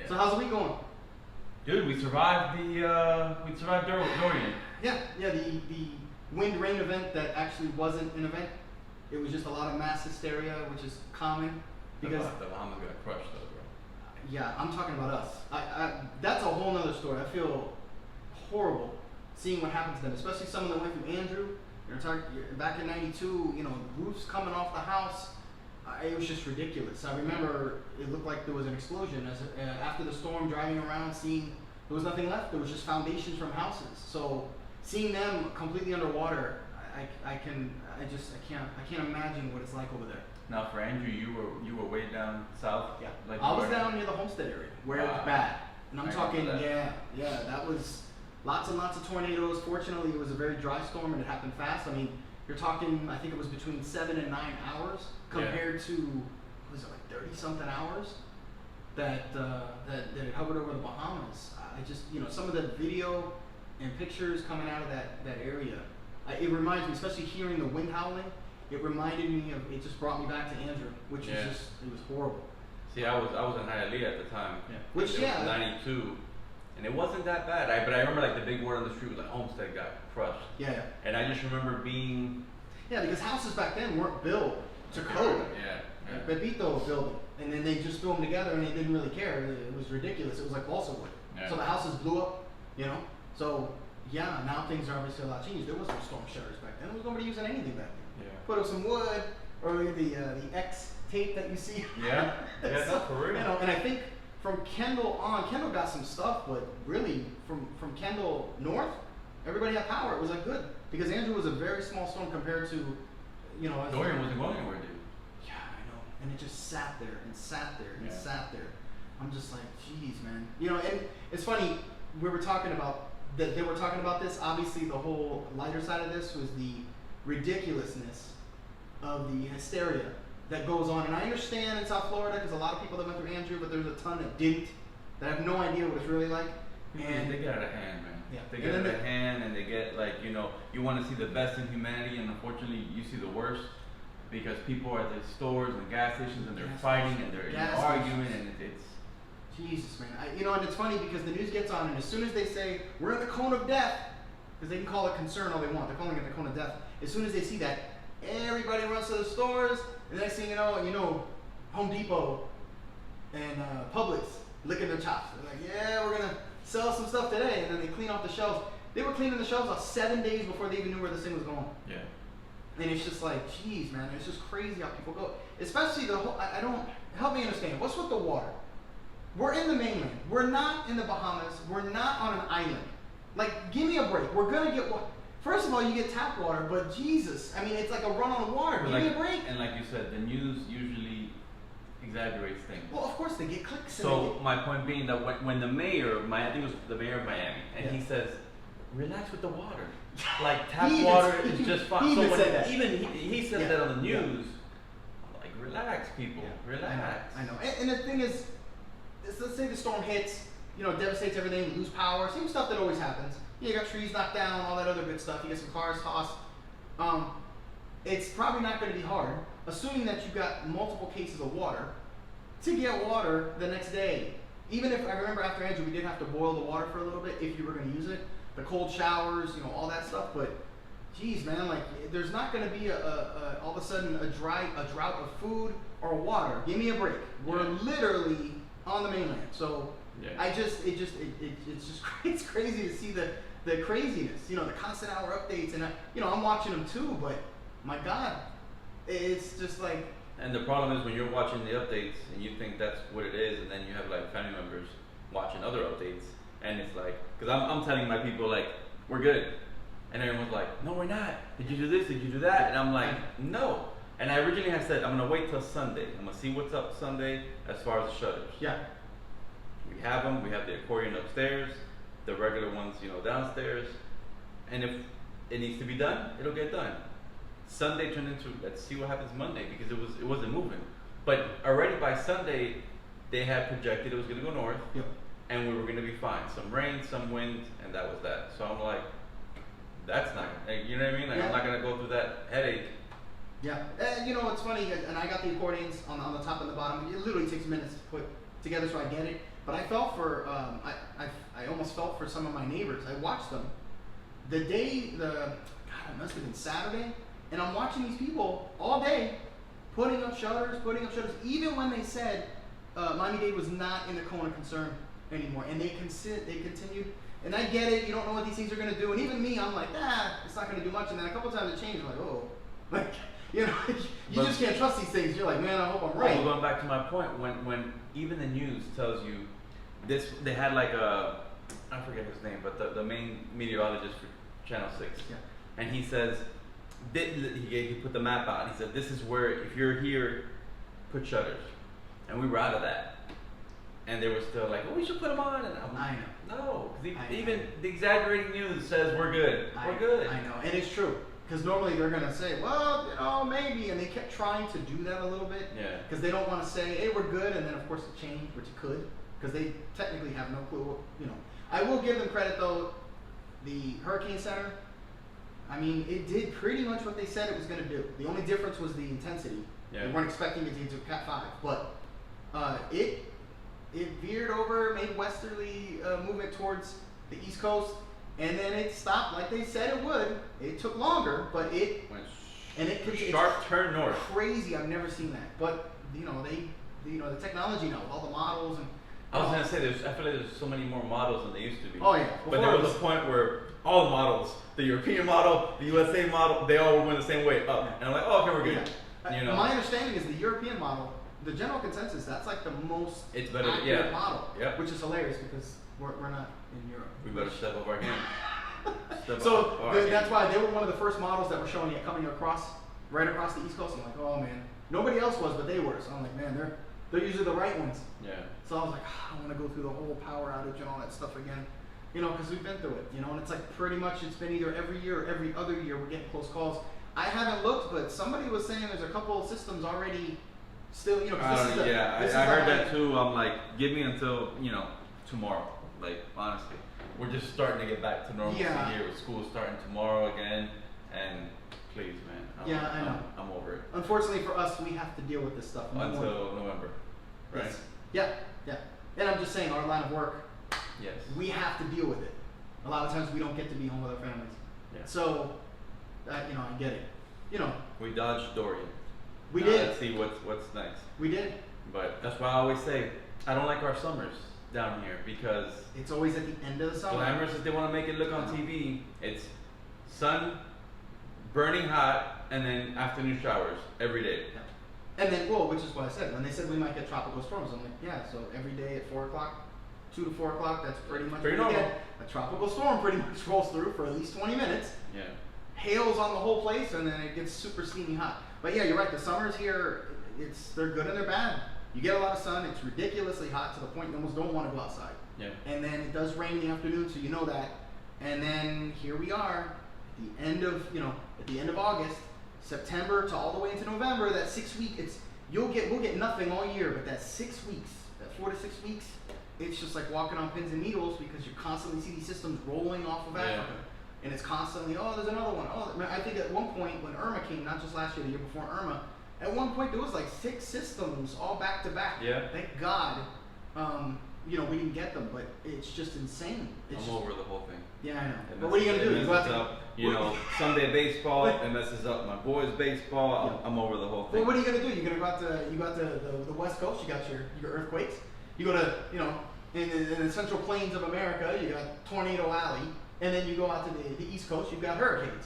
So how's the week going? Dude, we survived Dorian. Yeah, the wind rain event that actually wasn't an event. It was just a lot of mass hysteria, which is common because the Bahamas got crushed though, bro. yeah, I'm talking about us. That's a whole nother story. I feel horrible seeing what happened to them, especially someone that went through Andrew. Back in '92, roofs coming off the house. It was just ridiculous. I remember it looked like there was an explosion after the storm. Driving around, seeing there was nothing left. There was just foundations from houses. So seeing them completely underwater, I can't imagine what it's like over there. Now for Andrew, you were way down south. Yeah, like I was down near the Homestead area where it was bad, and I'm talking that was lots and lots of tornadoes. Fortunately, it was a very dry storm and it happened fast. I mean, you're talking, I think it was between 7 and 9 hours compared to, what was it, like 30 something hours that it hovered over the Bahamas. I just, some of the video and pictures coming out of that area, it reminds me, especially hearing the wind howling, it reminded me of, it just brought me back to Andrew, which was just, it was horrible. See, I was in Hialeah at the time. Yeah. Which, it was 92. And it wasn't that bad. But I remember like the big word on the street was like Homestead got crushed. Yeah. And I just remember being... Yeah, because houses back then weren't built to code. Yeah. Pepito built it, and then they just threw them together and they didn't really care. It was ridiculous. It was like balsa wood. Yeah. So the houses blew up, So, yeah, now things are obviously a lot changed. There was no storm shutters back then. There was nobody using anything back then. Yeah. Put up some wood, or the X tape that you see. Yeah, that's for real. And I think from Kendall on, Kendall got some stuff, but really from Kendall north, everybody had power. It was like good because Andrew was a very small storm compared to, Dorian wasn't going anywhere, dude. Yeah, I know, and it just sat there and sat there and sat there. I'm just like, geez, man. And it's funny. We were talking about that. They were talking about this. Obviously, the whole lighter side of this was the ridiculousness of the hysteria that goes on. And I understand in South Florida because a lot of people that went through Andrew, but there's a ton that didn't, that have no idea what it's really like. And they get out of hand, man. Yeah. They get out of hand, and they get like, you want to see the best in humanity, and unfortunately you see the worst because people are at the stores and gas stations and they're fighting and they're arguing and it's Jesus, man. And it's funny because the news gets on, and as soon as they say we're in the cone of death, because they can call it concern all they want, they're calling it the cone of death. As soon as they see that, everybody runs to the stores, and the next thing you know, Home Depot and Publix licking their chops. They're like, yeah, we're gonna sell some stuff today, and then they clean off the shelves. They were cleaning the shelves off 7 days before they even knew where this thing was going. Yeah. And it's just like, geez, man, it's just crazy how people go. Especially the whole, I don't, help me understand, what's with the water? We're in the mainland. We're not in the Bahamas. We're not on an island. Like, give me a break. We're gonna get water. First of all, you get tap water, but Jesus, I mean, it's like a run on water. Give me a break. And like you said, the news usually exaggerates things. Well, of course, they get clicks. So my point being that when the mayor, I think it was the mayor of Miami, and he says, relax with the water. Like tap water is just fine. He said that. He said that on the news. I'm like, relax, people, relax. I know. And the thing is, let's say the storm hits, devastates everything, lose power, same stuff that always happens. You got trees knocked down, all that other good stuff. You get some cars tossed. It's probably not going to be hard, assuming that you've got multiple cases of water, to get water the next day. Even if, I remember after Andrew, we did have to boil the water for a little bit if you were going to use it. The cold showers, all that stuff. But, geez, man, like, there's not going to be all of a sudden a drought of food or water. Give me a break. We're literally on the mainland. So, it's crazy to see the craziness, the constant hour updates. And, I'm watching them too, but my God, it's just like. And the problem is when you're watching the updates and you think that's what it is, and then you have like family members watching other updates, and it's like, because I'm telling my people like, we're good. And everyone's like, no, we're not. Did you do this? Did you do that? And I'm like, no. And I originally had said, I'm going to wait till Sunday. I'm going to see what's up Sunday as far as the shutters. Yeah. We have them. We have the accordion upstairs, the regular ones, downstairs. And if it needs to be done, it'll get done. Sunday turned into, let's see what happens Monday, because it wasn't moving. But already by Sunday, they had projected it was going to go north, and we were going to be fine. Some rain, some wind, and that was that. So I'm like, that's not, you know what I mean? Like, I'm not going to go through that headache. Yeah, it's funny, and I got the accordions on the top and the bottom. It literally takes minutes to put together, so I get it. But I felt for I almost felt for some of my neighbors. I watched them the day God, it must have been Saturday, and I'm watching these people all day putting up shutters, even when they said Miami-Dade was not in the cone of concern anymore, and they continued. And I get it, you don't know what these things are going to do, and even me, I'm like, it's not going to do much. And then a couple times it changed, I'm like, oh, like, you know, you just can't trust these things. You're like, man, I hope I'm right. Well, going back to my point, when even the news tells you this, they had like I forget his name, but the main meteorologist for Channel 6, Yeah. and he says, he put the map out. He said, this is where, if you're here, put shutters. And we were out of that. And they were still like, oh, we should put them on. And I know. No, because even the exaggerating news says we're good. We're good. I know, and it's true. Because normally they're going to say, well, you know, maybe. And they kept trying to do that a little bit. Yeah. Because they don't want to say, hey, we're good. And then, of course, it changed, which it could. Because they technically have no clue, you know. I will give them credit, though. The Hurricane Center, I mean, it did pretty much what they said it was going to do. The only difference was the intensity. Yeah. They weren't expecting it to get to Cat 5. But it veered over, made westerly movement towards the East Coast. And then it stopped like they said it would. It took longer, but it went it's turn north. Crazy. I've never seen that. But you know, the technology now, all the models and. I was gonna say, I feel like there's so many more models than there used to be. Oh yeah. But there was a point where all the models, the European model, the USA model, they all went the same way up. And I'm like, oh, okay, we're good. Yeah. You know. My understanding is the European model, the general consensus, that's like the most better, accurate model. Yeah. Which is hilarious because we're not in Europe. We better step up our game. That's why they were one of the first models that were showing it coming right across the East Coast. I'm like, oh man, nobody else was, but they were. So I'm like, man, they're usually the right ones. Yeah. So I was like, I don't want to go through the whole power outage and all that stuff again, you know, because we've been through it, you know, and it's like pretty much it's been either every year or every other year we're getting close calls. I haven't looked, but somebody was saying there's a couple of systems already still, you know. I heard that too. I'm like, give me until, you know, tomorrow. Like, honestly, we're just starting to get back to normalcy here with school starting tomorrow again, and please, man. I know. I'm over it. Unfortunately for us, we have to deal with this stuff until November, right? Yes. Yeah. And I'm just saying, our line of work, yes, we have to deal with it. A lot of times we don't get to be home with our families. Yeah. So, you know, I get it. You know. We dodged Dorian. We did. Let's see what's next. We did. But that's why I always say, I don't like our summers down here because it's always at the end of the summer. Glamorous as they want to make it look on TV, it's sun, burning hot, and then afternoon showers every day. Yeah. And then, which is what I said. When they said we might get tropical storms, I'm like, yeah, so every day at 4 o'clock, 2 to 4 o'clock, that's pretty much what we get. A tropical storm pretty much rolls through for at least 20 minutes. Yeah. Hails on the whole place, and then it gets super steamy hot. But yeah, you're right. The summers here, they're good and they're bad. You get a lot of sun. It's ridiculously hot to the point you almost don't want to go outside. Yeah. And then it does rain in the afternoon, so you know that. And then here we are, at the end of August, September to all the way into November. That 6 week, we'll get nothing all year, but that 6 weeks, that 4 to 6 weeks, it's just like walking on pins and needles because you constantly see these systems rolling off of Africa. And it's constantly, there's another one. I think at one point when Irma came, not just last year, the year before Irma, at one point there was like 6 systems all back to back. Yeah. Thank God, we didn't get them, but it's just insane. I'm over the whole thing. Yeah, I know. But what are you gonna do? It messes up, Sunday baseball. It messes up my boys' baseball. I'm over the whole thing. Well, what are you gonna do? You're gonna go out to the West Coast. You got your earthquakes. You go to in the Central Plains of America. You got Tornado Alley. And then you go out to the East Coast, you've got hurricanes.